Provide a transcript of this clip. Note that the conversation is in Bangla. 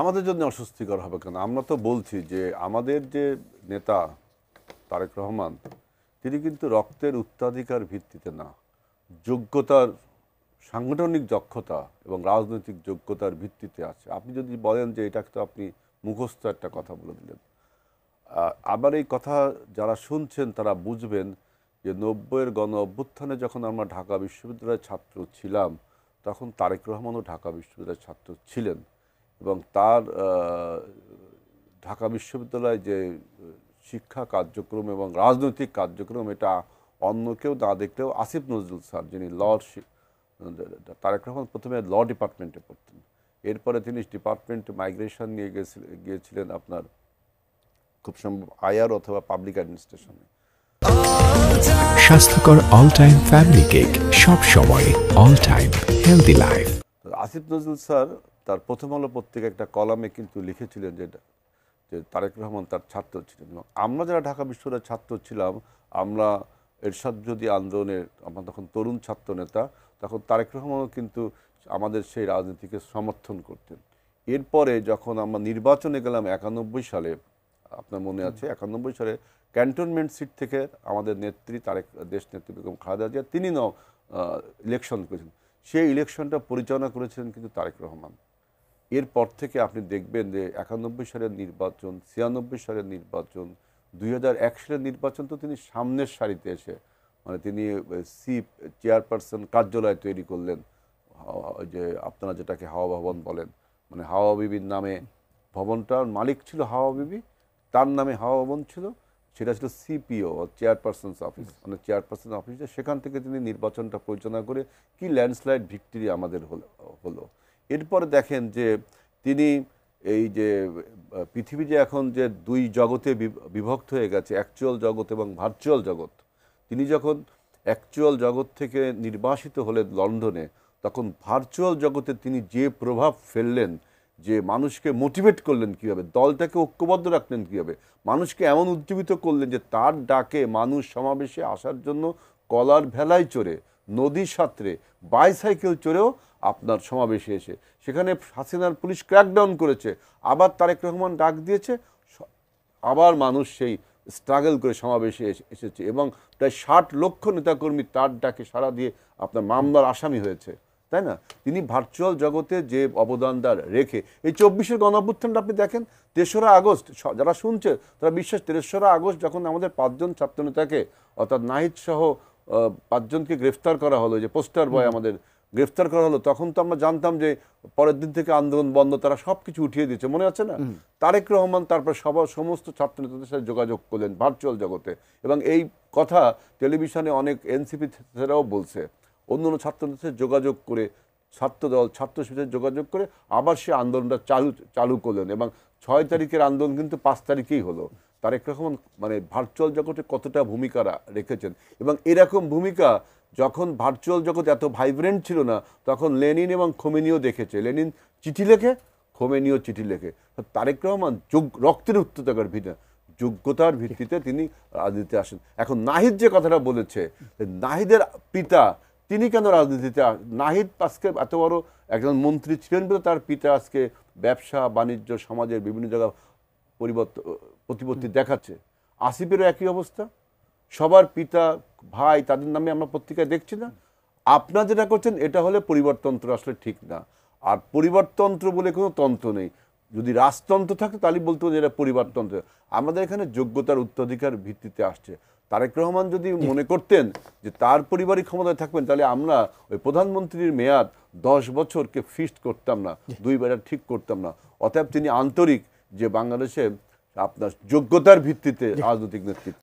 আমাদের জন্য অস্বস্তিকর হবে কেন? আমরা তো বলছি যে আমাদের যে নেতা তারেক রহমান, তিনি কিন্তু রক্তের উত্তরাধিকার ভিত্তিতে না, যোগ্যতার, সাংগঠনিক দক্ষতা এবং রাজনৈতিক যোগ্যতার ভিত্তিতে আছে। আপনি যদি বলেন যে এটাকে তো আপনি মুখস্থ একটা কথা বলে দিলেন, আবার এই কথা যারা শুনছেন তারা বুঝবেন যে ৯০-এর গণ অভ্যুত্থানে যখন আমরা ঢাকা বিশ্ববিদ্যালয়ের ছাত্র ছিলাম, তখন তারেক রহমানও ঢাকা বিশ্ববিদ্যালয়ের ছাত্র ছিলেন এবং তার ঢাকা বিশ্ববিদ্যালয়ে যে শিক্ষা কার্যক্রম এবং রাজনৈতিক কার্যক্রম, এটা অন্য কেউ না দেখলেও আসিফ নজরুল স্যার, যিনি তারেক রহমান প্রথমে ল ডিপার্টমেন্টে পড়তেন, এরপরে তিনি ডিপার্টমেন্ট মাইগ্রেশন নিয়ে গিয়েছিলেন আপনার খুব সম্ভব আয়ার অথবা পাবলিক অ্যাডমিনিস্ট্রেশনে। স্বাস্থ্যকর অল টাইম ফ্যামিলি কেক, সব সময় all time healthy life. Asif Nazrul sir তার প্রথম আলো পত্রিকা একটা কলামে কিন্তু লিখেছিলেন যে তারেক রহমান তার ছাত্র ছিলেন। এবং আমরা যারা ঢাকা বিশ্ববিদ্যালয়ের ছাত্র ছিলাম, আমরা এরশাদ বিরোধী আন্দোলনের, আমরা তখন তরুণ ছাত্র নেতা, তখন তারেক রহমানও কিন্তু আমাদের সেই রাজনীতিকে সমর্থন করতেন। এরপরে যখন আমরা নির্বাচনে গেলাম ৯১ সালে, আপনার মনে আছে ৯১ সালে ক্যান্টনমেন্ট সিট থেকে আমাদের নেত্রী দেশ নেত্রী বেগম খালেদা জিয়া তিনি ইলেকশন করেছেন, সেই ইলেকশনটা পরিচালনা করেছিলেন কিন্তু তারেক রহমান। এরপর থেকে আপনি দেখবেন যে ৯১ সালের নির্বাচন, ৯৬ সালের নির্বাচন, ২০০১ সালের নির্বাচন তো তিনি সামনের সারিতে এসে, মানে তিনি চেয়ারপারসন কার্যালয় তৈরি করলেন, যে আপনারা যেটাকে হাওয়া ভবন বলেন, মানে হাওয়া বিবির নামে ভবনটার মালিক ছিল হাওয়া বিবি, তার নামে হাওয়া ভবন ছিল, সেটা ছিল সিপিও, চেয়ারপারসনস অফিস, মানে চেয়ারপারসন অফিসে, সেখান থেকে তিনি নির্বাচনটা পরিচালনা করে কি ল্যান্ডস্লাইড ভিক্টরি আমাদের হলো। এরপরে দেখেন যে তিনি এই যে পৃথিবী যে এখন যে দুই জগতে বিভক্ত হয়ে গেছে, অ্যাকচুয়াল জগৎ এবং ভার্চুয়াল জগৎ, তিনি যখন অ্যাকচুয়াল জগৎ থেকে নির্বাসিত হলেন লন্ডনে, তখন ভার্চুয়াল জগতে তিনি যে প্রভাব ফেললেন, যে মানুষকে মোটিভেট করলেন কীভাবে, দলটাকে ঐক্যবদ্ধ রাখলেন কীভাবে, মানুষকে এমন উজ্জীবিত করলেন যে তার ডাকে মানুষ সমাবেশে আসার জন্য কলার ভেলায় চড়ে, নদী সাঁতরে, বাইসাইকেল চড়েও আপনার সমাবেশে এসে, সেখানে হাসিনার পুলিশ ক্র্যাকডাউন করেছে, আবার তারেক রহমান ডাক দিয়েছে, আবার মানুষ সেই স্ট্রাগল করে সমাবেশে এসেছে এবং প্রায় ৬০ লক্ষ নেতাকর্মী তার ডাকে সাড়া দিয়ে আপনার মামলার আসামি হয়েছে, তাই না? তিনি ভার্চুয়াল জগতে যে অবদানটা রেখে, এই ২৪-এর গণঅভ্যুত্থানটা আপনি দেখেন, ৩রা আগস্ট, যারা শুনছে তারা বিশ্বাস, ৩রা আগস্ট যখন আমাদের ৫ জন ছাত্রনেতাকে, অর্থাৎ নাহিদ সহ ৫ জনকে গ্রেফতার করা হলো, যে পোস্টার বয় আমাদের গ্রেফতার করা হলো, তখন তো আমরা জানতাম যে পরের দিন থেকে আন্দোলন বন্ধ, তারা সব কিছু উঠিয়ে দিয়েছে, মনে আছে না? তারেক রহমান তারপর সমস্ত ছাত্রনেতাদের সাথে যোগাযোগ করলেন ভার্চুয়াল জগতে, এবং এই কথা টেলিভিশনে অনেক এনসিপিরাও বলছে, অন্য অন্য ছাত্রদের যোগাযোগ করে, ছাত্রদল ছাত্র শিবিরের যোগাযোগ করে আবার সে আন্দোলনটা চালু করলেন, এবং ৬ তারিখের আন্দোলন কিন্তু ৫ তারিখেই হলো। তারেক রহমান মানে ভার্চুয়াল জগতে কতটা ভূমিকা রেখেছেন, এবং এরকম ভূমিকা যখন ভার্চুয়াল জগৎ এত ভাইব্রেন্ট ছিল না, তখন লেনিন এবং খোমেনিও দেখেছে, লেনিন চিঠি লেখে, খোমেনিও চিঠি লেখে। তারেক রহমান রক্তের উত্তরাধিকার যোগ্যতার ভিত্তিতে তিনি রাজনীতিতে আসেন। এখন নাহিদ যে কথাটা বলেছে, নাহিদের পিতা তিনি কেন রাজনীতিতে, নাহিদ আজকে এত বড় একজন মন্ত্রী ছিলেন বলে তার পিতা আজকে ব্যবসা বাণিজ্য সমাজের বিভিন্ন জায়গা প্রতিপত্তি দেখাচ্ছে। আসিফেরও একই অবস্থা, সবার পিতা ভাই তাদের নামে আমরা পত্রিকায় দেখছি না। আপনারা যেটা করছেন এটা হলে পরিবারতন্ত্র আসলে ঠিক না, আর পরিবারতন্ত্র বলে কোনো তন্ত্র নেই। যদি রাজতন্ত্র থাকতো তাহলে বলতো যে এটা পরিবারতন্ত্র। আমাদের এখানে যোগ্যতার উত্তরাধিকার ভিত্তিতে আসছে। তারেক রহমান যদি মনে করতেন যে তার পরিবারই ক্ষমতায় থাকবেন, তাহলে আমরা ওই প্রধানমন্ত্রীর মেয়াদ ১০ বছরকে ফিক্সড করতাম না, ২ বার ঠিক করতাম না। অতএব তিনি আন্তরিক যে বাংলাদেশে আপনার যোগ্যতার ভিত্তিতে রাজনৈতিক নেতৃত্ব।